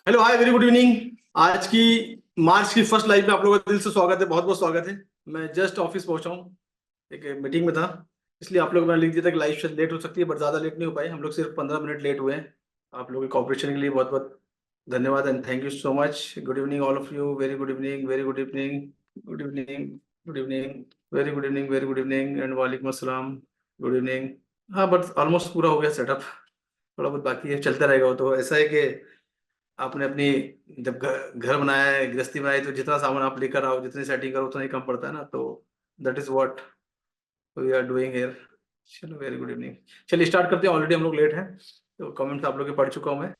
Hello hi very good evening. आज की मार्च की फर्स्ट लाइव में आप लोगों का दिल से स्वागत है, बहुत बहुत स्वागत है। मैं जस्ट ऑफिस पहुंचा हूँ, एक मीटिंग में था, इसलिए आप लोगों ने लिख दिया था कि लाइव शायद लेट हो सकती है, बट ज़्यादा लेट नहीं हो पाई। हम लोग सिर्फ 15 मिनट लेट हुए हैं। आप लोगों के कॉपरेशन के लिए बहुत बहुत धन्यवाद and thank you so much. Good evening all of you, very good evening, very good evening, good evening, good evening, very good evening, very good evening and वालेकुम अस्सलाम, गुड इवनिंग। हाँ, बट ऑलमोस्ट पूरा हो गया setup, थोड़ा बहुत बाकी है, चलता रहेगा। वो तो ऐसा है कि आपने अपनी जब घर बनाया है, गृहस्थी बनाई, तो जितना सामान आप लेकर आओ, जितनी सेटिंग करो, उतना ही कम पड़ता है ना। तो that is what we are doing here. चलो वेरी गुड इवनिंग। चलिए स्टार्ट करते हैं, ऑलरेडी हम लोग लेट हैं, तो कमेंट्स आप लोग के पढ़ चुका हूँ मैं।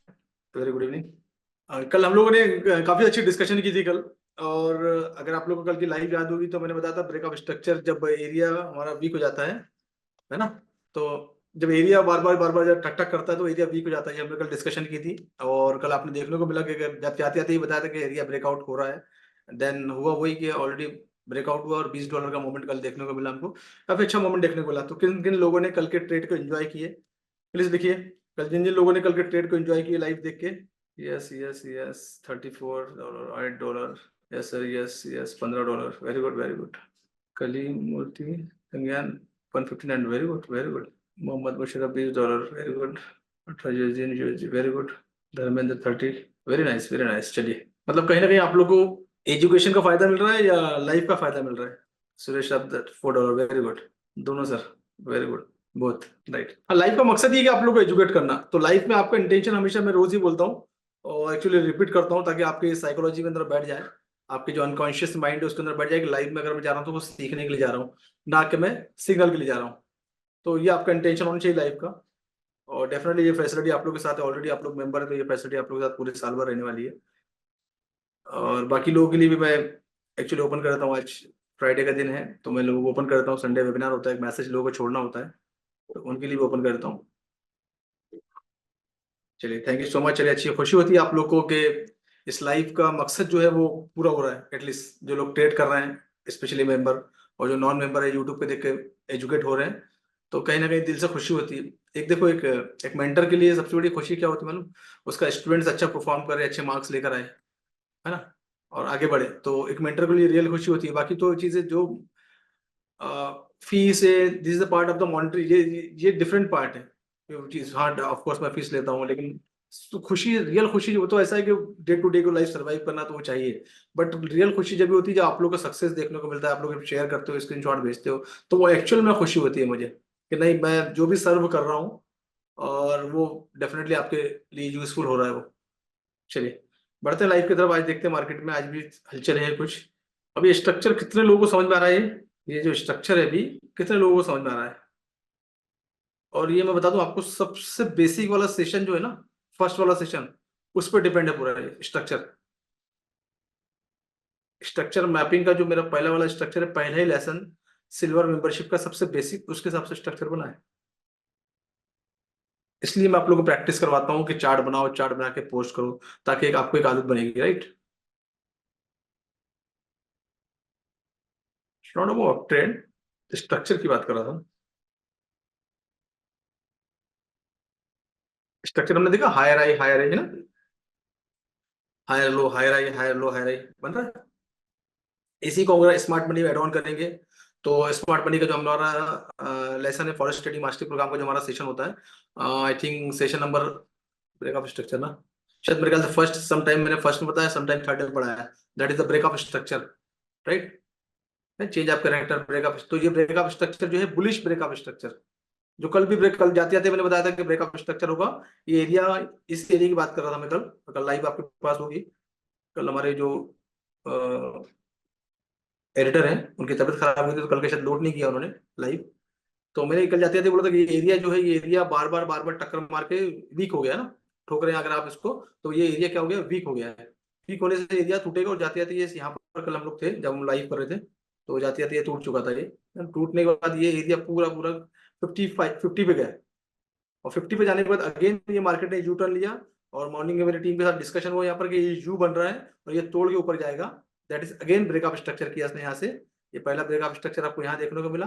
Very good evening. कल हम लोगों ने काफी अच्छी डिस्कशन की थी कल। और अगर आप लोगों को कल की लाइव याद होगी तो मैंने बताया था ब्रेकअप स्ट्रक्चर जब एरिया हमारा वीक हो जाता है ना। तो जब एरिया बार बार जब टक टक करता है तो एरिया वीक हो जाता है, ये हमने कल डिस्कशन की थी। और कल आपने देखने को मिला कि अगर जब जाते जाते ही बताया था कि एरिया ब्रेकआउट हो रहा है, देन हुआ वही कि ऑलरेडी ब्रेकआउट हुआ और $20 का मोमेंट कल देखने को मिला हमको। काफी अच्छा मोमेंट देखने को मिला। तो किन किन लोगों ने कल के ट्रेड को एंजॉय किए, प्लीज देखिए। कल जिन जिन लोगों ने कल के ट्रेड को एंजॉय किए लाइव देख के, yes yes yes, $34, $8, yes sir, yes yes, $15, very good very good. Kali Murthy Sangyan 159, very good very good. Mohammad Musharraf $20, very good. Very good. Dharmendra 30, very nice very nice. चलिए, मतलब कहीं ना कहीं आप लोग को एजुकेशन का फायदा मिल रहा है या लाइफ का फायदा मिल रहा है। सुरेश आप $4, वेरी गुड। दोनों sir, very good, both right. हाँ, लाइफ का मकसद ये है कि आप लोग को एजुकेट करना। तो लाइफ में आपका इंटेंशन हमेशा, मैं रोज ही बोलता हूँ और एक्चुअली रिपीट करता हूँ ताकि आपके साइकोलॉजी के अंदर बैठ जाए, आपके जो अनकॉन्शियस माइंड है उसके अंदर बैठ जाए कि लाइफ में अगर मैं जा रहा हूँ तो वो सीखने के लिए जा रहा हूँ, ना कि मैं सिग्नल के लिए जा रहा हूँ। तो ये आपका इंटेंशन होना चाहिए लाइफ का। और डेफिनेटली ये फैसिलिटी आप लोग के साथ ऑलरेडी, आप लोग मेंबर है तो ये फैसिलिटी आप लोग के साथ पूरे साल भर रहने वाली है। और बाकी लोगों के लिए भी मैं एक्चुअली ओपन कर देता हूँ। आज फ्राइडे का दिन है तो मैं लोगों को ओपन कर देता हूँ। संडे वेबिनार होता है, एक मैसेज लोगों को छोड़ना होता है, तो उनके लिए भी ओपन कर देता हूँ। चलिए थैंक यू सो मच। चलिए, अच्छी खुशी होती है आप लोगों को कि इस लाइफ का मकसद जो है वो पूरा हो रहा है। एटलीस्ट जो लोग ट्रेड कर रहे हैं स्पेशली मेंबर, और जो नॉन मेंबर है यूट्यूब पे देख के एजुकेट हो रहे हैं, तो कहीं ना कहीं दिल से खुशी होती है। एक देखो, एक एक मेंटर के लिए सबसे बड़ी खुशी क्या होती है मालूम? उसका स्टूडेंट्स अच्छा परफॉर्म करे, अच्छे मार्क्स लेकर आए, है ना, और आगे बढ़े, तो एक मेंटर के लिए रियल खुशी होती है। बाकी तो चीजें जो फीस है, this is the part of the monetary, ये डिफरेंट पार्ट है। ये चीज, हाँ ऑफ कोर्स मैं फीस लेता हूँ, लेकिन तो खुशी, रियल खुशी वो तो ऐसा है कि डे टू डे को लाइफ सर्वाइव करना तो वो चाहिए। बट रियल खुशी जब भी होती है जब आप लोग को सक्सेस देखने को मिलता है, आप लोग शेयर करते हो, स्क्रीनशॉट भेजते हो, तो वो एक्चुअल में खुशी होती है मुझे कि नहीं, मैं जो भी सर्व कर रहा हूँ और वो डेफिनेटली आपके लिए यूजफुल हो रहा है वो। चलिए बढ़ते हैं लाइफ की तरफ। आज देखते हैं मार्केट में आज भी हलचल है कुछ। अभी स्ट्रक्चर कितने लोगों को समझ में आ रहा है, ये जो स्ट्रक्चर है अभी कितने लोगों को समझ में आ रहा है। और ये मैं बता दूं आपको, सबसे बेसिक वाला सेशन जो है ना, फर्स्ट वाला सेशन, उस पर डिपेंड है पूरा ये स्ट्रक्चर। स्ट्रक्चर मैपिंग का जो मेरा पहला वाला स्ट्रक्चर है, पहला ही लेसन सिल्वर मेंबरशिप का, सबसे बेसिक उसके हिसाब से स्ट्रक्चर बना है। इसलिए मैं आप लोगों को प्रैक्टिस करवाता हूँ कि चार्ट बनाओ, चार्ट बना के पोस्ट करो, ताकि आपको एक आदत बनेगी, right. Not about trend, structure की बात कर रहा था। स्ट्रक्चर हमने देखा, हायर आई है ना, हायर लो हायर आई, हायर लो हायर आई बन रहा है। इसी को अगर स्मार्ट मनी में एड ऑन करेंगे तो स्मार्ट मनी का जो हमारा लेसन है, फॉरेस्ट ट्रेडिंग मास्टरी प्रोग्राम का जो हमारा सेशन होता है, I think session number, breakup structure ना, शायद मेरे ख्याल से फर्स्ट, समटाइम मैंने फर्स्ट में बताया, समटाइम थर्ड में पढ़ाया। That is the breakup structure, right. Change of character breakup, तो ये ब्रेकअप स्ट्रक्चर जो है बुलिश ब्रेकअप स्ट्रक्चर, जो कल भी ब्रेक, कल जाते जाते मैंने बताया था कि ब्रेकअप स्ट्रक्चर होगा। ये एरिया, इस एरिया की बात कर रहा था मैं कल। कल लाइव आपके पास होगी। कल हमारे जो एडिटर हैं उनकी तबीयत खराब हुई थी तो कल के शायद लोड नहीं किया उन्होंने लाइव। तो मैंने कल जाते जाते बोला था कि ये एरिया जो है, ये एरिया बार बार टक्कर मार के वीक हो गया ना, ठोक रहे हैं अगर आप इसको, तो ये एरिया क्या हो गया, वीक हो गया है। वीक होने से एरिया टूटेगा, और जाते जाते ये यहाँ पर कल हम लोग थे जब हम लाइव कर रहे थे, तो जाते जाते ये टूट चुका था। ये टूटने के बाद ये एरिया पूरा पूरा 50 पे गया। और 50 पे जाने के बाद अगेन ये मार्केट ने यू टर्न लिया। और मॉर्निंग में मेरी टीम के साथ डिस्कशन हुआ यहाँ पर कि ये यू बन रहा है और ये तोड़ के ऊपर जाएगा। That is again breakup structure किया इसने यहाँ से। ये पहला ब्रेकअप स्ट्रक्चर आपको यहाँ देखने को मिला।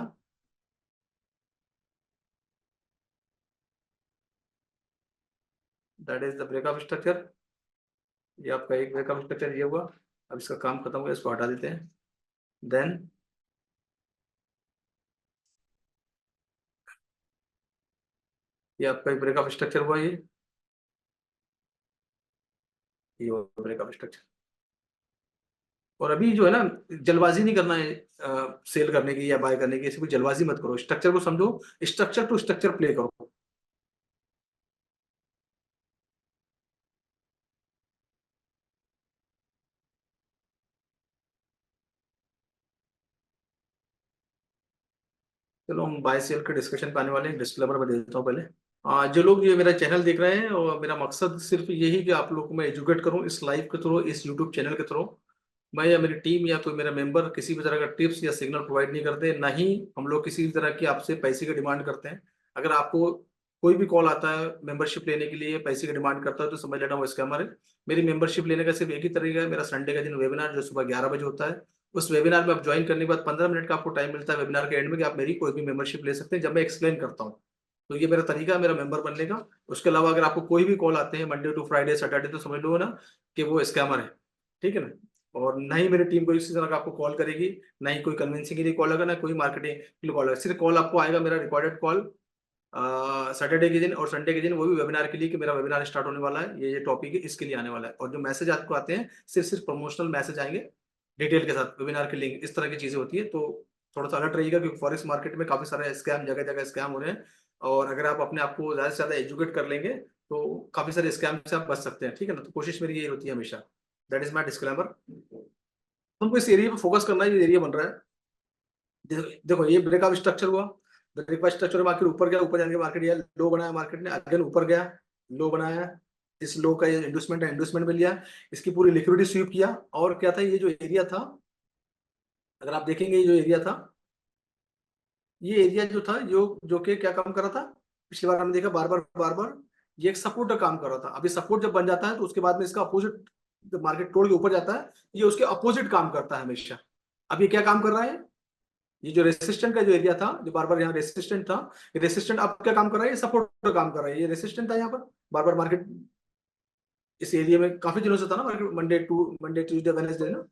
That is the breakup structure. ये आपका एक ब्रेकअप स्ट्रक्चर ये हुआ। अब इसका काम खत्म हुआ, इसको हटा देते हैं। देन ये आपका एक ब्रेकअप स्ट्रक्चर हुआ, ये ब्रेकअप स्ट्रक्चर। और अभी जो है ना, जल्दबाजी नहीं करना है सेल करने की या बाय करने की, ऐसी कोई जल्दबाजी मत करो, स्ट्रक्चर को समझो, स्ट्रक्चर टू स्ट्रक्चर प्ले करो। चलो हम बाय सेल के डिस्कशन पे आने वाले हैं। डिस्क्लेमर मैं दे देता हूँ पहले। जो लोग ये मेरा चैनल देख रहे हैं, और मेरा मकसद सिर्फ यही कि आप लोग को मैं एजुकेट करूँ इस लाइव के थ्रू, इस यूट्यूब चैनल के थ्रू। मैं या मेरी टीम या कोई मेरा मेंबर किसी भी तरह का टिप्स या सिग्नल प्रोवाइड नहीं करते, ना ही हम लोग किसी भी तरह की आपसे पैसे की डिमांड करते हैं। अगर आपको कोई भी कॉल आता है मेंबरशिप लेने के लिए, पैसे की डिमांड करता है, तो समझ लेना वो स्कैमर है। मेरी मेंबरशिप लेने का सिर्फ एक ही तरीका है, मेरा संडे का दिन वेबिनार जो सुबह 11 बजे होता है। उस वेबिनार में आप ज्वाइन करने के बाद 15 मिनट का आपको टाइम मिलता है वेबिनार के एंड में, कि आप मेरी कोई भी मेंबरशिप ले सकते हैं जब मैं एक्सप्लेन करता हूँ। तो ये मेरा तरीका है मेरा मेंबर बनने का। उसके अलावा अगर आपको कोई भी कॉल आते हैं मंडे टू फ्राइडे सैटरडे, तो समझ लो ना कि वो स्कैमर है। ठीक है ना। और ना ही मेरी टीम कोई इसी तरह का आपको कॉल करेगी, ना ही कोई कन्विंसिंग के लिए कॉल आएगा, ना कोई मार्केटिंग के लिए कॉल आएगा। सिर्फ कॉल आपको आएगा मेरा रिकॉर्डेड कॉल सैटरडे के दिन और संडे के दिन, वो भी वेबिनार के लिए, कि मेरा वेबिनार स्टार्ट होने वाला है, ये टॉपिक है, इसके लिए आने वाला है। और जो मैसेज आपको आते हैं सिर्फ सिर्फ प्रमोशनल मैसेज आएंगे डिटेल के साथ, वेबिनार के लिंक, इस तरह की चीजें होती है। तो थोड़ा सा अलर्ट रहिएगा, क्योंकि फॉरेक्स मार्केट में काफी सारे स्कैम, जगह जगह स्कैम हो रहे हैं। और अगर आप अपने आप को ज्यादा से ज्यादा एजुकेट कर लेंगे, तो काफी सारे स्कैम से आप बच सकते हैं। ठीक है ना। तो कोशिश मेरी यही होती है हमेशा। That is my disclaimer. हमको इस एरिया पे फोकस करना है, ये एरिया बन रहा है। देखो ये ब्रेकअप स्ट्रक्चर हुआ। ब्रेकअप स्ट्रक्चर मार्केट ऊपर गया, ऊपर जाने के मार्केट ये लो बनाया, मार्केट ने अगेन ऊपर गया, लो बनाया। इस लो का ये इंडोसमेंट है, इंडोसमेंट में लिया, इसकी पूरी लिक्विडिटी स्वीप किया। और क्या था, ये जो एरिया था, अगर आप देखेंगे ये जो एरिया था, ये एरिया जो था, जो कि क्या काम कर रहा था, पिछली बार हमने देखा बार बार ये एक सपोर्ट का काम कर रहा था। अभी सपोर्ट जब बन जाता है, तो उसके बाद में इसका अपोजिट, जब मार्केट तोड़ के ऊपर जाता है, ये उसके अपोजिट काम करता है हमेशा। अब ये क्या काम कर रहा है, ये जो रेसिस्टेंट का जो एरिया था, जो बार बार यहाँ रेसिस्टेंट था, ये रेसिस्टेंट अब क्या काम कर रहा है, ये सपोर्ट का काम कर रहा है। ये रेसिस्टेंट था यहाँ पर, बार बार मार्केट इस एरिया में काफी दिनों से था ना मार्केट, मंडे ट्यूसडे वेडनेसडे ना,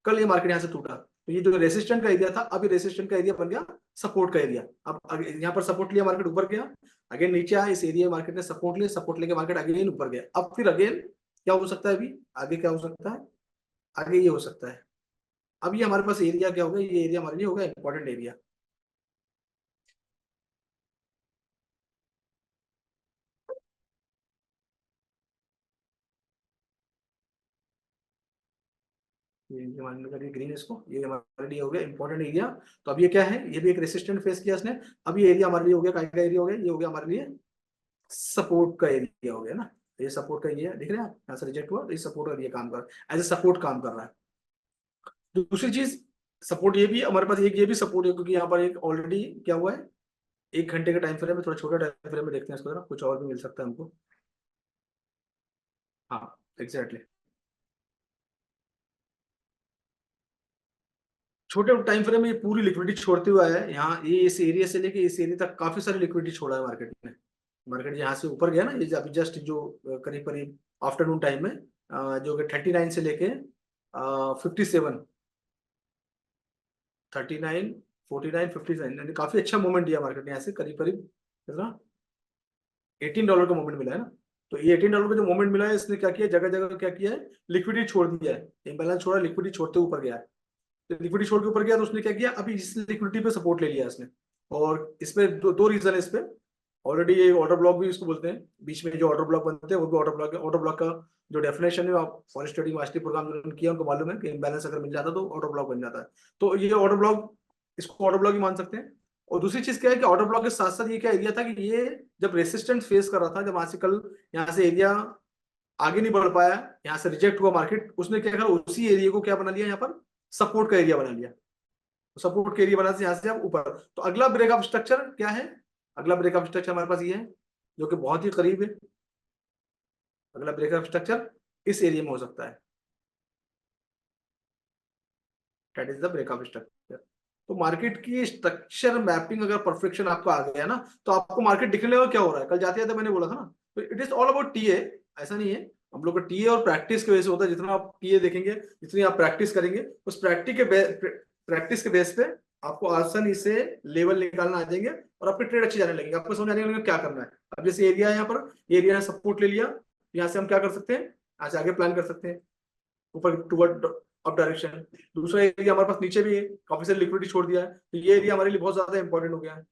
कल ये मार्केट यहाँ से टूटा। तो ये जो रेसिस्टेंट का एरिया था, अब ये रेसिस्टेंट का एरिया बन गया सपोर्ट का एरिया। अब यहाँ पर सपोर्ट लिया, मार्केट ऊपर गया, अगेन नीचे आया, इस एरिया मार्केट ने सपोर्ट लिया, सपोर्ट लेके मार्केट अगेन ऊपर गया। अब फिर अगेन क्या हो सकता है, अभी आगे क्या हो सकता है, आगे ये हो सकता है। अब ये हमारे पास एरिया क्या होगा, ये एरिया हमारे लिए होगा इंपॉर्टेंट एरिया। ये मान लो करिए ग्रीन, इसको ये हमारे लिए हो गया इंपॉर्टेंट एरिया। तो अब ये क्या है, ये भी एक रेसिस्टेंट फेस किया इसने। अब ये एरिया हमारे लिए हो गया, का एरिया हो गया, ये हो गया हमारे लिए सपोर्ट का एरिया हो गया ना। ये सपोर्ट का एरिया दिख रहा है, यहाँ से रिजेक्ट हुआ, तो ये सपोर्ट का एरिया काम कर रहा है, एज ए सपोर्ट काम कर रहा है। दूसरी चीज, सपोर्ट ये भी हमारे पास, एक ये भी सपोर्ट है, क्योंकि यहाँ पर एक ऑलरेडी क्या हुआ है, 1 घंटे का टाइम फ्रेम है, थोड़ा छोटा टाइम फ्रेम में देखते हैं इसको जरा, कुछ और भी मिल सकता है हमको। हाँ एग्जैक्टली। छोटे टाइम फ्रेम में ये पूरी लिक्विडिटी छोड़ते हुए आया है। यहाँ ये इस एरिया से लेके इस एरिया तक काफी सारी लिक्विडिटी छोड़ा है मार्केट ने। मार्केट यहाँ से ऊपर गया ना, ये अभी जस्ट जो करीब करीब आफ्टरनून टाइम में, जो कि 39 से लेके 57, 39, 49, 59, काफी अच्छा मूवमेंट दिया मार्केट ने यहाँ से, करीब करीब कितना, $18 का मूवमेंट मिला है ना। तो ये $18 का जो मूवमेंट मिला है, इसने क्या किया, जगह जगह क्या किया है, लिक्विडिटी छोड़ दिया है, इम्बैलेंस छोड़ा, लिक्विडिटी छोड़ते ऊपर गया है। लिक्विडिटी छोड़ के ऊपर गया, तो उसने क्या किया, अभी इस लिक्विडिटी पे सपोर्ट ले लिया इसने। और इसमें दो रीजन है इस पे। ऑलरेडी ये ऑर्डर ब्लॉक भी इसको बोलते हैं, बीच में जो ऑर्डर ब्लॉक बनते हैं वो भी ऑर्डर ब्लॉक है। ऑर्डर ब्लॉक का जो डेफिनेशन है, आप फॉरेक्स ट्रेडिंग मास्टरी प्रोग्राम जिन्होंने किया उनको मालूम है कि इम्बैलेंस अगर मिल जाता है तो ऑर्डर ब्लॉक बन जाता है। तो ये ऑर्डर ब्लॉक, इसको ऑर्डर ब्लॉक ही मान सकते हैं। और दूसरी चीज क्या है कि ऑर्डर ब्लॉक के साथ साथ ये क्या एरिया था, कि ये जब रेसिस्टेंस फेस कर रहा था, जब आज से कल यहाँ से एरिया आगे नहीं बढ़ पाया, यहाँ से रिजेक्ट हुआ मार्केट, उसने क्या करा, उसी एरिया को क्या बना लिया, यहाँ पर सपोर्ट का एरिया बना लिया। सपोर्ट के एरिया बना से यहाँ से आप ऊपर। तो अगला ब्रेकअप स्ट्रक्चर क्या है, अगला ब्रेकअप स्ट्रक्चर हमारे पास ये है, जो कि बहुत ही करीब है। अगला ब्रेकअप स्ट्रक्चर इस एरिया में हो सकता है, that is the breakup structure. तो मार्केट की स्ट्रक्चर मैपिंग अगर परफेक्शन आपको आ गया ना, तो आपको मार्केट दिखने लगा क्या हो रहा है। कल जाते जाते मैंने बोला था ना, तो it is all about TA, ऐसा नहीं है। हम लोग का टीए और प्रैक्टिस की वजह से होता है। जितना आप टीए देखेंगे, जितनी आप प्रैक्टिस करेंगे, उस प्रैक्टिस के बेस पे आपको आसानी से लेवल निकालना आ जाएंगे और आपके ट्रेड अच्छे जाने लगेंगे। आपको समझ आने लगेगा क्या करना है। अब जैसे एरिया है, यहाँ पर एरिया सपोर्ट ले लिया, यहाँ से हम क्या कर सकते हैं, यहाँ से आगे प्लान कर सकते हैं ऊपर टुवर्ड अप डायरेक्शन। दूसरा एरिया हमारे पास नीचे भी है, काफी सारी लिक्विडिटी छोड़ दिया है, तो ये एरिया हमारे लिए बहुत ज्यादा इंपॉर्टेंट हो गया है।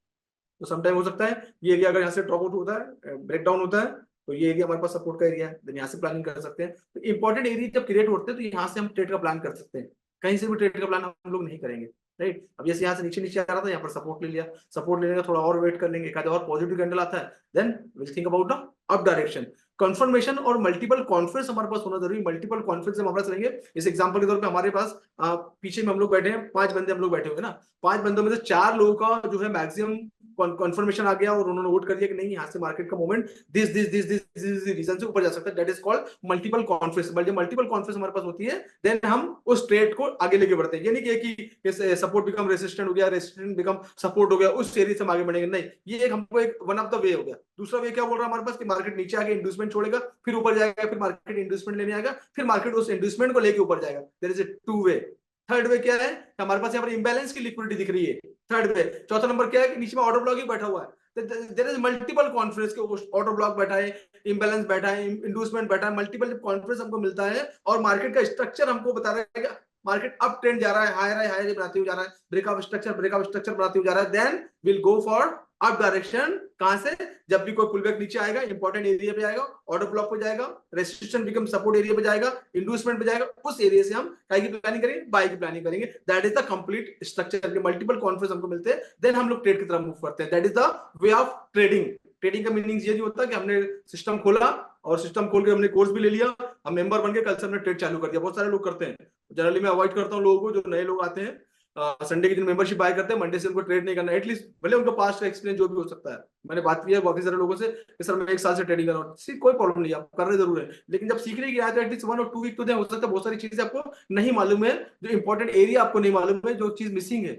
तो समटाइम हो सकता है ये एरिया अगर यहाँ से ड्रॉप आउट होता है, ब्रेक डाउन होता है, तो ये एरिया हमारे पास सपोर्ट का एरिया है, देन यहाँ से प्लानिंग कर सकते हैं। तो इंपॉर्टेंट एरिया जब क्रिएट होते हैं तो यहाँ से हम ट्रेड का प्लान कर सकते हैं। कहीं से भी ट्रेड का प्लान हम लोग नहीं करेंगे, राइट। अब जैसे यहाँ से नीचे नीचे आ रहा था, यहाँ पर सपोर्ट ले लिया, सपोर्ट लेने का थोड़ा और वेट कर लेंगे, एक आधा और पॉजिटिव कैंडल आता है, then will think about the up direction. Confirmation और मल्टीपल कॉन्फ्रेंस हमारे पास होना जरूरी। मल्टीपल कॉन्फ्रेंस हमारे पास रहेंगे। इस एग्जांपल के तौर पे हमारे पास पीछे में हम लोग बैठे हैं, 5 बंदे हम लोग बैठे हुए ना, 5 बंदों में से 4 लोगों का जो है मैक्सिमम कन्फर्मेशन आ गया और उन्होंने वोट कर दिया कि नहीं, यहाँ से मार्केट का मूवमेंट दिस रीजन से ऊपर जा सकता है। That is called multiple conference. जब मल्टीपल कॉन्फ्रेंस हमारे पास होती है, देन हम उस ट्रेड को आगे लेके बढ़ते हैं। ये नहीं कि सपोर्ट बिकम रेसिस्टेंट हो गया, रेसिस्टेंट बिकम सपोर्ट हो गया, उस एरिया से हम आगे बढ़ेंगे, नहीं। ये एक हमको एक वन ऑफ द वे हो गया। दूसरा वे क्या बोल रहा है हमारे पास कि मार्केट नीचे आके इंड्यूसमेंट छोड़ेगा, फिर ऊपर जाएगा, फिर मार्केट इंड्यूसमेंट लेने आएगा, फिर मार्केट उस इंड्यूसमेंट को लेके ऊपर जाएगा। There is a two way. Third way क्या है, हमारे पास यहाँ पर इंबैलेंस की लिक्विडिटी दिख रही है, थर्ड वे। चौथा नंबर क्या है कि नीचे में ऑर्डर ब्लॉक ही बैठा हुआ है। देयर इज मल्टीपल कॉन्फ्रेंस के, ऑर्डर ब्लॉक बैठा है, इंबैलेंस बैठा है, इंड्यूसमेंट बैठा है, मल्टीपल कॉन्फ्रेंस हमको मिलता है और मार्केट का स्ट्रक्चर हमको बता रहा है कि मार्केट अप ट्रेंड जा रहा है, हायर बनाते हुए जा रहा है, ब्रेकअप स्ट्रक्चर बनाते हुए जा रहा है, then will go for up direction. कहां से, जब भी कोई पुलबैक नीचे आएगा, इंपॉर्टेंट एरिया पे जाएगा, ऑर्डर ब्लॉक पे जाएगा, रेजिस्टेंस बिकम सपोर्ट एरिया पे जाएगा, इंड्यूसमेंट पे जाएगा, उस एरिया से हम काय की प्लानिंग करेंगे, बाय की प्लानिंग करेंगे। That is the complete structure. के मल्टीपल कॉन्फ्रेंस हमको मिलते हैं, देन हम लोग ट्रेड की तरफ मूव करते हैं। That is the way of trading. Trading का मीनिंग ये नहीं होता कि हमने सिस्टम खोला और सिस्टम खोल के हमने कोर्स भी ले लिया, हम मेंबर बन के कल से हमने ट्रेड चालू कर दिया। बहुत सारे लोग करते हैं। जनरली मैं अवॉइड करता हूँ लोगों को, जो नए लोग आते हैं संडे के दिन मेंबरशिप बाय करते हैं, मंडे से उनको ट्रेड नहीं करना। एटलीस्ट भले उनका पास्ट का एक्सपीरियंस जो भी हो सकता है, मैंने बात की है काफी सारे लोगों से कि सर मैं 1 साल से ट्रेडिंग कर रहा हूँ, कोई प्रॉब्लम नहीं, आप कर रहे जरूर है, लेकिन जब सीखने की आए तो एटलीस्ट 1 और 2 वीक तो दे। हो सकता है बहुत सारी चीजें आपको नहीं मालूम है, जो इंपॉर्टेंट एरिया आपको नहीं मालूम है, जो चीज मिसिंग है,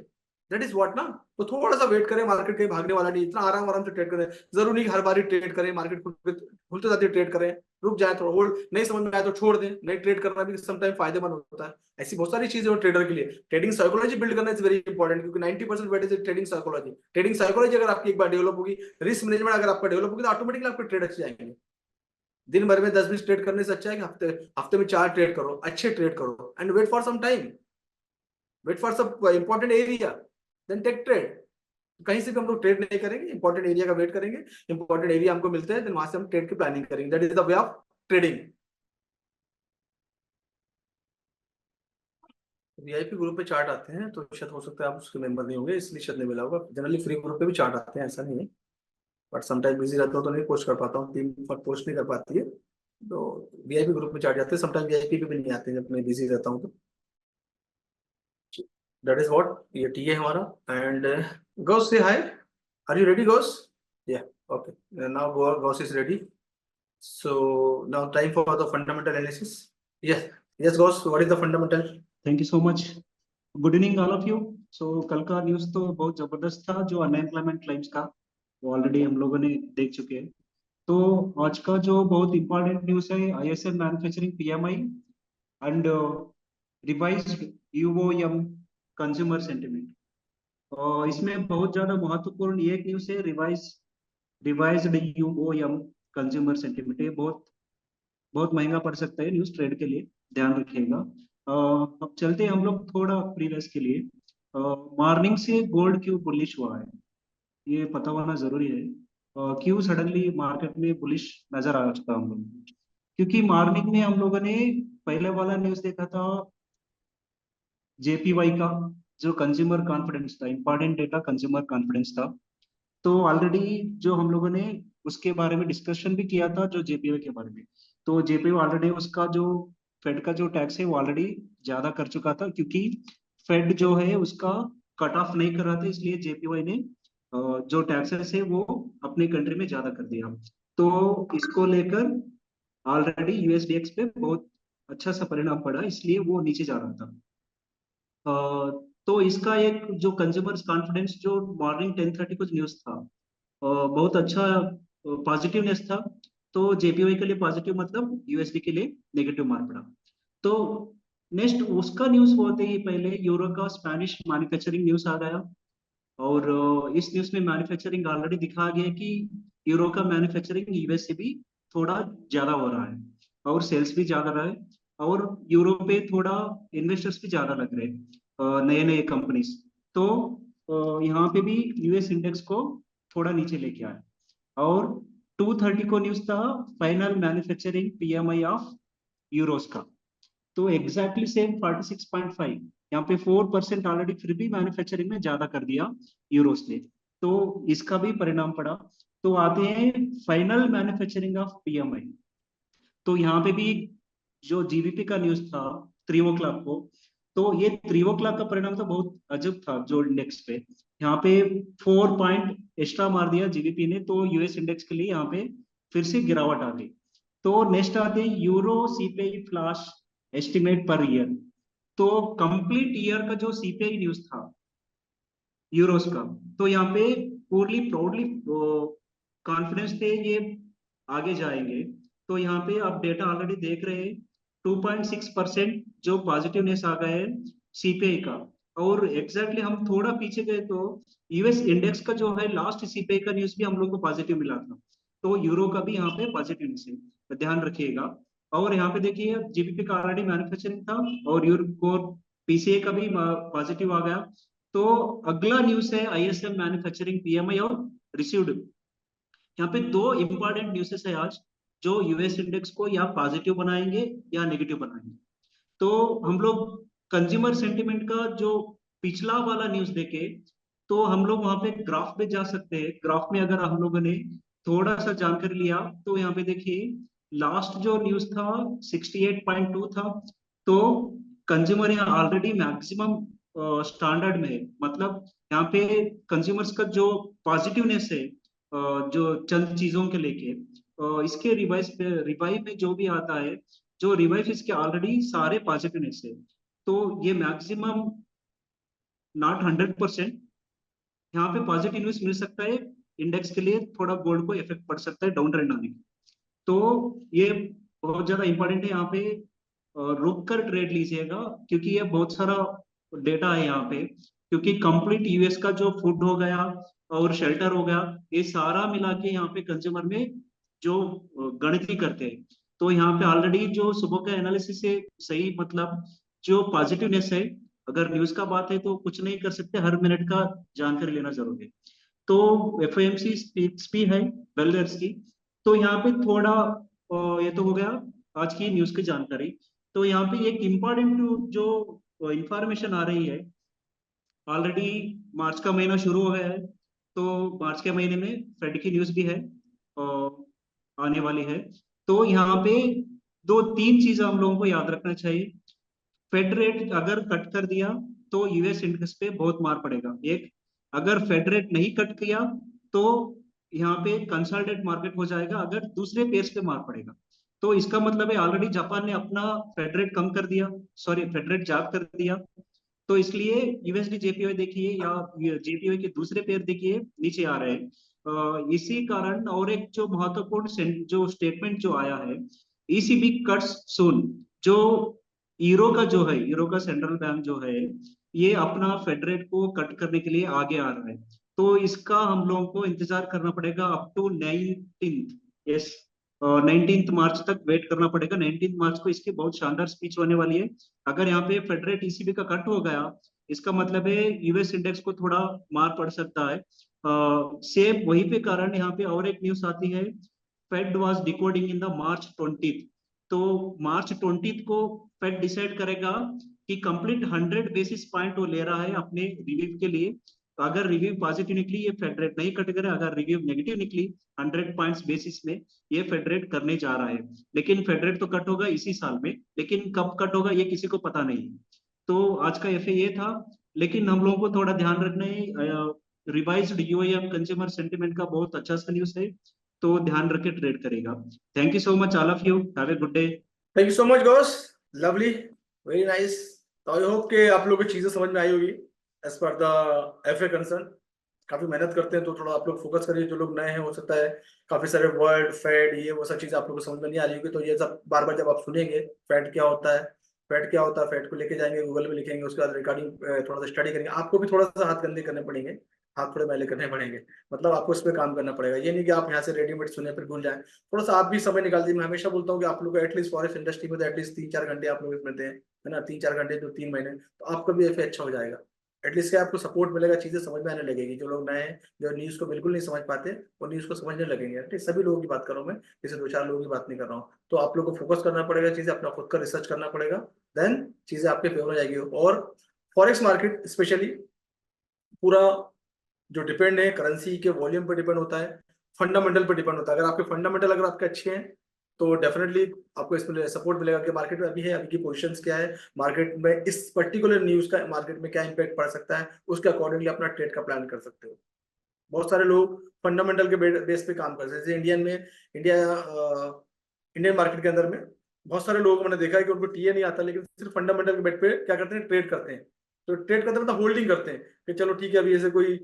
दैट इज व्हाट ना। तो थोड़ा सा वेट करें, मार्केट कहीं भागने वाला नहीं, इतना आराम आराम से ट्रेड करें। जरूरी नहीं कि हर बार ट्रेड करें, मार्केट खुलते जाते ट्रेड करें, रुक जाए थोड़ा, होल्ड, नहीं समझ में आए तो छोड़ दें। नहीं, ट्रेड करना भी समटाइम फायदेमंद होता है। ऐसी बहुत सारी चीजें हैं ट्रेडर के लिए। ट्रेडिंग साइकोलॉजी बिल्ड करना इज वेरी इंपॉर्टेंट, क्योंकि 90% weight is trading psychology. Trading psychology अगर आपकी एक बार डेवलप होगी, रिस्क मैनेजमेंट अगर आपका डेवलप होगी, तो ऑटोमेटिकली आपके ट्रेड अच्छे जाएंगे। दिन भर में 10-20 ट्रेड करने से अच्छा है कि हफ्ते हफ्ते में 4 ट्रेड करो, अच्छे ट्रेड करो, and wait for some time, wait for some important area, then take trade. कहीं से भी हम लोग ट्रेड नहीं करेंगे, इंपॉर्टेंट एरिया का वेट करेंगे, इंपॉर्टेंट एरिया हमको मिलते हैं, देन वहां से हम ट्रेड की प्लानिंग करेंगे। That is the way of trading. VIP group पे चार्ट आते हैं, तो शायद हो सकता है आप उसके मेंबर नहीं होंगे, इसलिए शायद नहीं मिला होगा। जनरली फ्री ग्रुप पे भी चार्ट आते हैं, ऐसा नहीं है, बट समटाइम बिजी रहता हूँ तो नहीं पोस्ट कर पाता हूँ, टीम पर पोस्ट नहीं कर पाती है। तो वीआईपी ग्रुप में चार्ट जाते हैं, समटाइम वीआईपी पे भी नहीं आते हैं जब मैं बिजी रहता हूँ तो। दैट इज व्हाट, ये टी है हमारा। एंड गॉस से हाय, आर यू रेडी गॉस? या, okay, now Gauss is ready. So now time for the fundamental analysis. Yes, yes, Gauss. What is the fundamental? Thank you so much. Good evening all of you. So कल का news तो बहुत जबरदस्त था, जो unemployment claims का, वो already हम लोगों ने देख चुके हैं। तो आज का जो बहुत इंपॉर्टेंट न्यूज है, ISM manufacturing PMI and revised UOM consumer sentiment. और इसमें बहुत ज्यादा महत्वपूर्ण ये एक न्यूज है, रिवाइज्ड यूओएम कंज्यूमर सेंटिमेंट। ये बहुत बहुत महंगा पड़ सकता है न्यूज ट्रेड के लिए, ध्यान रखिएगा। अब चलते हैं हम लोग थोड़ा प्रीवियस के लिए। मॉर्निंग से गोल्ड क्यों बुलिश हुआ है, ये पता होना जरूरी है। क्यों सडनली मार्केट में बुलिश नजर आ चुका हम लोग, क्योंकि मॉर्निंग में हम लोगों ने पहले वाला न्यूज देखा था जेपीवाई का, जो कंज्यूमर कॉन्फिडेंस था, इंपॉर्टेंट डेटा कंज्यूमर कॉन्फिडेंस था। तो ऑलरेडी जो हम लोगों ने उसके बारे में डिस्कशन भी किया था, जो जेपीवाई के बारे में। तो जेपीवाई ऑलरेडी उसका जो फेड का जो टैक्स है वो ऑलरेडी ज्यादा कर चुका था, क्योंकि फेड जो है उसका कट ऑफ नहीं कर रहा था, इसलिए जेपीवाई ने जो टैक्सेस है वो अपने कंट्री में ज्यादा कर दिया। तो इसको लेकर ऑलरेडी यूएसडीएक्स पे बहुत अच्छा सा परिणाम पड़ा, इसलिए वो नीचे जा रहा था। अ, तो इसका एक जो कंज्यूमर कॉन्फिडेंस जो मॉर्निंग 10:30 को न्यूज था, बहुत अच्छा पॉजिटिवनेस था। तो जेपीवाई के लिए पॉजिटिव मतलब यूएसडी के लिए नेगेटिव मार पड़ा। तो नेक्स्ट उसका न्यूज होते ही पहले यूरो का स्पेनिश मैन्युफैक्चरिंग न्यूज आ गया। और इस न्यूज में मैन्युफैक्चरिंग ऑलरेडी दिखा गया कि यूरो का मैन्युफैक्चरिंग यूएस से भी थोड़ा ज्यादा हो रहा है और सेल्स भी ज्यादा रहा है। और यूरो पे थोड़ा इन्वेस्टर्स भी ज्यादा लग रहे हैं, नए नए कंपनीज। तो यहाँ पे भी यूएस इंडेक्स को थोड़ा नीचे लेके आया। और 230 को न्यूज था final manufacturing PMI of Euros का। तो एग्जैक्टली सेम 46.5, यहाँ पे 4% ऑलरेडी फिर भी मैन्युफैक्चरिंग में ज्यादा कर दिया यूरोस ने। तो इसका भी परिणाम पड़ा। तो आते हैं फाइनल मैन्युफैक्चरिंग ऑफ पीएमआई। तो यहाँ पे भी जो जीबीपी का न्यूज था 3 o'clock को, तो ये 3 o'clock का परिणाम तो बहुत अजब था जो इंडेक्स पे। यहाँ पे 4 पॉइंट एक्स्ट्रा मार दिया जीबीपी ने, तो यूएस इंडेक्स के लिए यहाँ पे फिर से गिरावट आ गई। तो नेक्स्ट आते हैं euro CPI flash estimate per year. तो कंप्लीट ईयर का जो सीपीआई न्यूज था यूरोस का, तो यहाँ पे पूर्ली प्राउडली कॉन्फिडेंस थे ये आगे जाएंगे। तो यहाँ पे आप डेटा ऑलरेडी देख रहे हैं, 2.6% जो पॉजिटिवनेस आ गया है सीपीआई का। और एग्जैक्टली हम थोड़ा पीछे गए तो यूएस इंडेक्स का जो है लास्ट सीपीआई का न्यूज भी हम लोग को पॉजिटिव मिला था। तो यूरो का भी यहाँ पे पॉजिटिव है, तो ध्यान रखिएगा। और यहाँ पे देखिए जीबीपी का ऑलरेडी मैन्युफैक्चरिंग था और यूरो को पीसीए का भी पॉजिटिव आ गया। तो अगला न्यूज है आईएसएम मैन्युफैक्चरिंग पीएमआई और रिसीव्ड। यहाँ पे दो इंपॉर्टेंट न्यूज़ेस है आज जो यूएस इंडेक्स को या पॉजिटिव बनाएंगे या नेगेटिव बनाएंगे। तो हम लोग कंज्यूमर सेंटिमेंट का जो पिछला वाला न्यूज देखे, तो हम लोग वहां पे ग्राफ पे जा सकते हैं। ग्राफ में अगर हम लोगों ने थोड़ा सा जानकारी लिया तो यहाँ पे देखिए लास्ट जो न्यूज था 68.2 था। तो कंज्यूमर यहाँ ऑलरेडी मैक्सिमम स्टैंडर्ड में है। मतलब यहाँ पे कंज्यूमर्स का जो पॉजिटिवनेस है जो चंद चीजों के लेके, इसके रिवाइव में जो भी आता है, जो रिवाइव इसके ऑलरेडी सारे पॉजिटिवनेस है। तो ये मैक्सिमम नॉट 100%, यहाँ पे पॉजिटिव न्यूज मिल सकता है। इंडेक्स के लिए थोड़ा गोल्ड को इफेक्ट पड़ सकता है डाउन ट्रेंड आने की। तो ये बहुत ज्यादा इंपॉर्टेंट है। यहाँ पे रुक कर ट्रेड लीजिएगा क्योंकि ये बहुत सारा डेटा है यहाँ पे। क्योंकि कंप्लीट यूएस का जो फूड हो गया और शेल्टर हो गया, ये सारा मिला के यहाँ पे कंज्यूमर में जो गणित करते हैं। तो यहाँ पे ऑलरेडी जो सुबह का एनालिसिस है सही, मतलब जो पॉजिटिवनेस है, अगर न्यूज का बात है तो कुछ नहीं कर सकते, हर मिनट का जानकारी लेना जरूरी है। तो एफओएमसी स्पीक्स भी है वेल्डर्स की। तो यहाँ पे थोड़ा ये तो हो गया आज की न्यूज की जानकारी। तो यहाँ पे एक इम्पॉर्टेंट जो इंफॉर्मेशन आ रही है, ऑलरेडी मार्च का महीना शुरू हो गया है। तो मार्च के महीने में फेड की न्यूज भी है और आने वाली है। तो यहाँ पे दो तीन चीज हम लोगों को याद रखना चाहिए। फेड रेट अगर कट कर दिया तो यूएस इंडेक्स पे बहुत मार पड़ेगा एक। अगर फेड रेट नहीं कट किया तो यहाँ पे कंसल्टेंट मार्केट हो जाएगा, अगर दूसरे पेस पे मार पड़ेगा। तो इसका मतलब है ऑलरेडी जापान ने अपना फेड रेट कम कर दिया, सॉरी फेड रेट ज्यादा कर दिया। तो इसलिए यूएसडी जेपीवाई देखिए या जेपीवाई के दूसरे पेयर देखिए नीचे आ रहे हैं। इसी कारण और एक जो महत्वपूर्ण जो स्टेटमेंट जो आया है, ईसीबी कट्स सून। जो यूरो का जो है, यूरो का सेंट्रल बैंक जो है, ये अपना फेड रेट को कट करने के लिए आगे आ रहा है। तो इसका हम लोगों को इंतजार करना पड़ेगा up to 19th। Yes, 19th मार्च तक वेट करना पड़ेगा। 19th मार्च को इसकी बहुत शानदार स्पीच होने वाली है। अगर यहाँ पे फेड रेट ईसीबी का कट हो गया, इसका मतलब है यूएस इंडेक्स को थोड़ा मार पड़ सकता है। सेम वही पे कारण यहाँ पे और एक न्यूज आती है, Fed was decoding in the March 20th। तो मार्च 20th को फेड डिसाइड करेगा कि कंप्लीट 100 बेसिस पॉइंट वो ले रहा है अपने रिव्यू के लिए। तो अगर रिव्यू पॉजिटिव निकली ये फेड रेट नहीं कट करे, अगर रिव्यू नेगेटिव निकली 100 पॉइंट्स बेसिस में ये फेड रेट करने जा रहा है। लेकिन फेड रेट तो कट होगा इसी साल में, लेकिन कब कट होगा ये किसी को पता नहीं। तो आज का एफए ये था। लेकिन हम लोगों को थोड़ा ध्यान रखना है, रिवाइज्ड यूआईएम कंज्यूमर सेंटिमेंट का बहुत अच्छा सा न्यूज है, तो ध्यान रख के ट्रेड करेगा। Thank you so much all of you, have a good day. Thank you so much Ghaus, lovely, very nice. तो आई होप कि आप लोगों को चीजें समझ में आई होगी as per the FA concern. काफी मेहनत करते हैं, तो थोड़ा आप लोग फोकस करिए। जो लोग नए हैं, हो सकता है काफी सारे वर्ड फेड ये वो सब चीजें आप लोग को समझ में नहीं आ रही होगी, तो ये सब बार बार जब आप सुनेंगे फेड क्या होता है, फेड क्या होता है, फेड को लेके जाएंगे गूगल में लिखेंगे, उसके बाद रिकॉर्डिंग थोड़ा सा स्टडी करेंगे, आपको भी थोड़ा सा हाथ गंदे करने पड़ेंगे, हाथ थोड़े मैले करने पड़ेंगे, मतलब आपको इस पे काम करना पड़ेगा। ये नहीं कि आप यहाँ से रेडीमेड सुने फिर भूल जाए, थोड़ा सा आप भी समय निकाल दीजिए। मैं हमेशा बोलता हूँ कि आप लोग को एटलीस्ट फॉरेस्ट इंडस्ट्री में तो एटलीस्ट 3-4 घंटे आप लोग इसमें दें, है ना, 3-4 घंटे तो 3 महीने, तो आपका भी एफ अच्छा हो जाएगा। एटलीस्ट क्या आपको सपोर्ट मिलेगा, चीजें समझ में आने लगेगी। जो लोग नए हैं, जो न्यूज को बिल्कुल नहीं समझ पाते, वो न्यूज को समझने लगेंगे। ठीक, सभी लोगों की बात कर रहा हूँ मैं, जैसे 2-4 लोगों की बात नहीं कर रहा हूँ। तो आप लोग को फोकस करना पड़ेगा, चीजें अपना खुद का रिसर्च करना पड़ेगा, देन चीजें आपके फेवर हो जाएगी। और फॉरेक्स मार्केट स्पेशली पूरा जो डिपेंड है करेंसी के वॉल्यूम पर डिपेंड होता है, फंडामेंटल पर डिपेंड होता है। अगर आपके फंडामेंटल अगर आपके अच्छे हैं, तो डेफिनेटली आपको इसमें सपोर्ट मिलेगा कि मार्केट में अभी है, अभी की पोजीशंस क्या है, मार्केट में इस पर्टिकुलर न्यूज का मार्केट में क्या इंपैक्ट पड़ सकता है, उसके अकॉर्डिंगली अपना ट्रेड का प्लान कर सकते हो। बहुत सारे लोग फंडामेंटल के बेस पे काम करते हैं, जैसे इंडियन मार्केट के अंदर में बहुत सारे लोगों को मैंने देखा है कि उनको टीए नहीं आता, लेकिन सिर्फ फंडामेंटल के बेट पे क्या करते हैं, ट्रेड करते हैं। तो ट्रेड करते हैं मतलब होल्डिंग करते हैं कि चलो ठीक है, अभी ऐसे कोई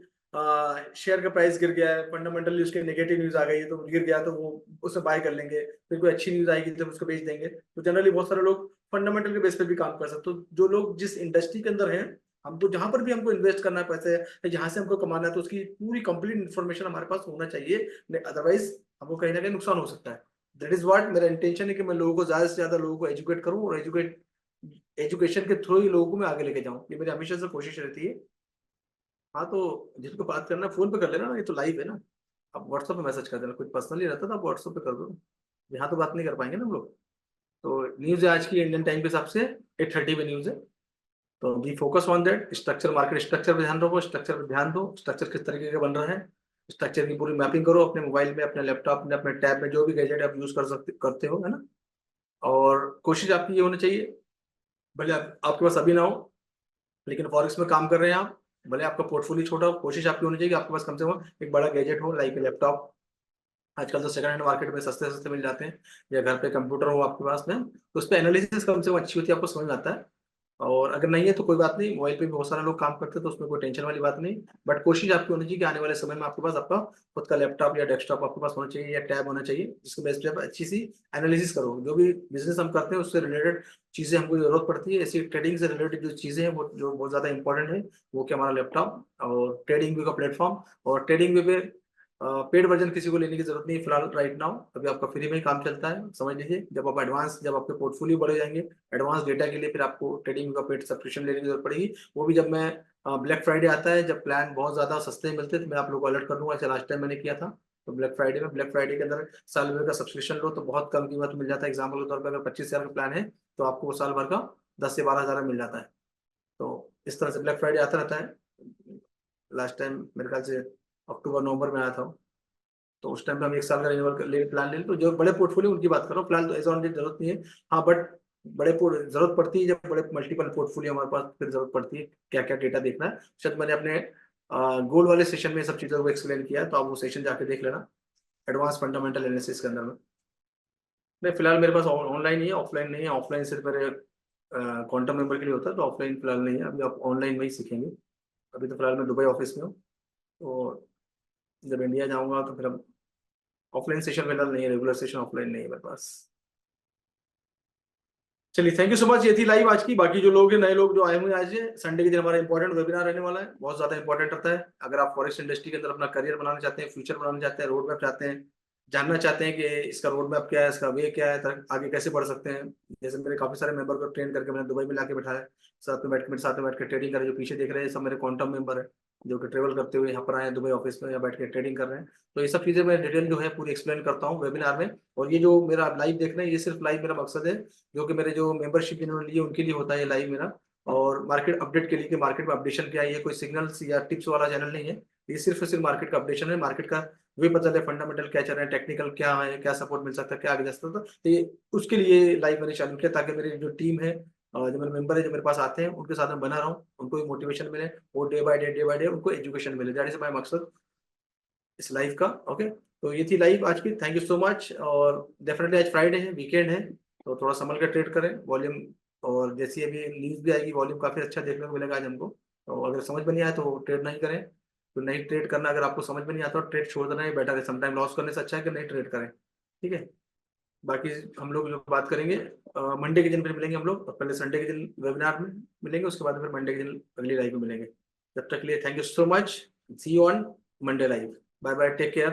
शेयर का प्राइस गिर गया है, फंडामेंटली उसके नेगेटिव न्यूज आ गई है तो गिर गया, तो वो उसे बाय कर लेंगे, फिर कोई अच्छी न्यूज आएगी तो उसको बेच देंगे। तो जनरली बहुत सारे लोग फंडामेंटल के बेस पे भी काम कर सकते। तो जो लोग जिस इंडस्ट्री के अंदर हैं, हमको जहां पर भी हमको इन्वेस्ट करना है पैसे, जहां से हमको कमाना है, तो उसकी पूरी कंप्लीट इन्फॉर्मेशन हमारे पास होना चाहिए, अदरवाइज हमको कहीं ना कहीं नुकसान हो सकता है। दैट इज व्हाट मेरा इंटेंशन है कि मैं लोगों को ज्यादा से ज्यादा लोगों को एजुकेट करूं, और एजुकेशन के थ्रू ही लोगों को मैं आगे लेके जाऊं, ये मेरी हमेशा से कोशिश रहती है। हाँ, तो जिसको बात करना है फोन पे कर लेना ना, ये तो लाइव है ना, आप व्हाट्सएप पे मैसेज कर देना, कुछ पर्सनली रहता तो आप व्हाट्सएप पे कर दो, यहाँ तो बात नहीं कर पाएंगे ना हम लोग। तो न्यूज है आज की इंडियन टाइम के हिसाब से 8:30 पे न्यूज है। तो B focus on that structure, market structure पे ध्यान रखो, स्ट्रक्चर पे ध्यान दो, स्ट्रक्चर किस तरीके का बन रहा है, स्ट्रक्चर की पूरी मैपिंग करो अपने मोबाइल में, अपने लैपटॉप में, अपने टैब में, जो भी गैजेट आप यूज कर सकते करते हो, है ना। और कोशिश आपकी ये होनी चाहिए, भले आपके पास अभी ना हो, लेकिन फॉरेक्स में काम कर रहे हैं आप, भले आपका पोर्टफोलियो छोटा हो, कोशिश आपकी होनी चाहिए कि आपके पास कम से कम एक बड़ा गैजेट हो, लाइक लैपटॉप। आजकल तो सेकंड हैंड मार्केट में सस्ते सस्ते मिल जाते हैं, या घर पे कंप्यूटर हो आपके पास में, तो उस पर एनालिसिस कम से कम अच्छी होती है, आपको समझ में आता है। और अगर नहीं है तो कोई बात नहीं, मोबाइल पे भी बहुत सारे लोग काम करते हैं, तो उसमें कोई टेंशन वाली बात नहीं। बट कोशिश आपकी होनी चाहिए कि आने वाले समय में आपके पास आपका खुद का लैपटॉप या डेस्कटॉप आपके पास होना चाहिए, या टैब होना चाहिए, जिसके बेस पे आप अच्छी सी एनालिसिस करो। जो भी बिजनेस हम करते हैं उससे रिलेटेड चीजें हमको जरूरत पड़ती है, ऐसी ट्रेडिंग से रिलेटेड जो चीजें हैं वो जो बहुत ज्यादा इंपॉर्टेंट है, वो क्या हमारा लैपटॉप और ट्रेडिंग व्यू का प्लेटफॉर्म। और ट्रेडिंग व्यू पे पेड वर्जन किसी को लेने की जरूरत नहीं है फिलहाल, राइट नाउ अभी आपका फ्री में ही काम चलता है, समझ लीजिए। जब आपके पोर्टफोलियो बढ़े जाएंगे एडवांस डेटा के लिए, फिर आपको ट्रेडिंग का पेड सब्सक्रिप्शन लेने की जरूरत पड़ेगी। वो भी जब मैं ब्लैक फ्राइडे आता है, जब प्लान बहुत ज्यादा सस्ते मिलते हैं, तो मैं आप लोग को अलर्ट कर दूंगा, जैसे लास्ट टाइम मैंने किया था। तो ब्लैक फ्राइडे के अंदर साल भर का सब्सक्रिप्शन लो तो बहुत कम कीमत में मिल जाता है। एग्जाम्पल के तौर पर अगर 25,000 का प्लान है, तो आपको वो साल भर का 10 से 12 हजार में मिल जाता है। तो इस तरह से ब्लैक फ्राइडे आता रहता है। लास्ट टाइम मेरे ख्याल से अक्टूबर नवंबर में आया था, तो उस टाइम पे हम एक साल का रिन्यूअल ले प्लान ले, तो जो बड़े पोर्टफोलियो उनकी बात करो, फिलहाल तो एज ऑन डेट जरूरत नहीं है। हाँ, बट जरूरत पड़ती है, जब बड़े मल्टीपल पोर्टफोलियो हमारे पास, फिर जरूरत पड़ती है क्या क्या डेटा देखना है। शायद मैंने अपने गोल वाले सेशन में सब चीजों को एक्सप्लेन किया है, तो आप वो सेशन जाके देख लेना, एडवांस फंडामेंटल एनालिसिस के अंदर में। नहीं, फिलहाल मेरे पास ऑनलाइन ही है, ऑफलाइन नहीं है। ऑफलाइन सिर्फ मेरे क्वांटम मेंबर के लिए होता है, तो ऑफलाइन फिलहाल नहीं है, अभी आप ऑनलाइन में ही सीखेंगे। अभी तो फिलहाल मैं दुबई ऑफिस में हूँ, तो जब इंडिया जाऊंगा तो फिर ऑफलाइन सेशन फिलहाल नहीं है, रेगुलर सेशन ऑफलाइन नहीं है मेरे पास। चलिए, थैंक यू सो मच, ये थी लाइव आज की। बाकी जो लोग हैं, नए लोग जो आए हुए हैं, आज संडे के दिन हमारा इंपॉर्टेंट वेबिनार रहने वाला है, बहुत ज्यादा इंपॉर्टेंट रहता है। अगर आप फॉरेस्ट इंडस्ट्री के अंदर अपना करियर बनाना चाहते हैं, फ्यूचर बनाना चाहते हैं, रोड मैप चाहते हैं, जानना चाहते हैं कि इसका रोड मैप क्या है, इसका वे क्या है, आगे कैसे बढ़ सकते हैं। जैसे मेरे काफी सारे मेंबर को ट्रेन करके मैंने दुबई में लाके बैठाया, साथ में बैठ के ट्रेडिंग करे। जो पीछे देख रहे हैं सब मेरे क्वांटम मेंबर है, जो कि ट्रेवल करते हुए यहाँ पर आए हैं दुबई ऑफिस में, यहाँ बैठ के ट्रेडिंग कर रहे हैं। तो ये सब चीजें मैं डिटेल जो है पूरी एक्सप्लेन करता हूँ वेबिनार में। और ये जो मेरा लाइव देखना है, ये सिर्फ लाइव मेरा मकसद है, जो कि मेरे जो मेंबरशिप इन्होंने लिए उनके लिए होता है ये लाइव मेरा। और मार्केट अपडेट के लिए कि मार्केट में अपडेशन क्या है, ये कोई सिग्नल्स या टिप्स वाला चैनल नहीं है, ये सिर्फ और सिर्फ मार्केट का अपडेशन है। मार्केट का वे पता चले फंडामेंटल क्या चल रहा है, टेक्निकल क्या है, क्या सपोर्ट मिल सकता है, क्या आगे जा सकता है। तो ये उसके लिए लाइव मैंने चालू किया, ताकि मेरी जो टीम है, जो मेरे मेंबर है, जो मेरे पास आते हैं, उनके साथ में बना रहा हूँ, उनको भी मोटिवेशन मिले, वो डे बाय डे उनको एजुकेशन मिले। दैट इज माय मकसद इस लाइव का। ओके, तो ये थी लाइव आज की, थैंक यू सो मच। और डेफिनेटली आज फ्राइडे है, वीकेंड है, तो थोड़ा संभल कर ट्रेड करें, वॉल्यूम, और जैसी अभी न्यूज भी आएगी, वॉल्यूम काफी अच्छा देखने को मिलेगा आज हमको। तो अगर समझ में नहीं आया तो ट्रेड नहीं करें, तो नहीं ट्रेड करना, अगर आपको समझ में नहीं आता ट्रेड छोड़ देना ही बेटर है, समटाइम लॉस करने से अच्छा है कि नहीं ट्रेड करें, ठीक है। बाकी हम लोग जो बात करेंगे मंडे के दिन फिर मिलेंगे हम लोग, पहले संडे के दिन वेबिनार में मिलेंगे, उसके बाद फिर मंडे के दिन अगली लाइव में मिलेंगे। तब तक के लिए thank you so much, see you on Monday live, bye bye, take care.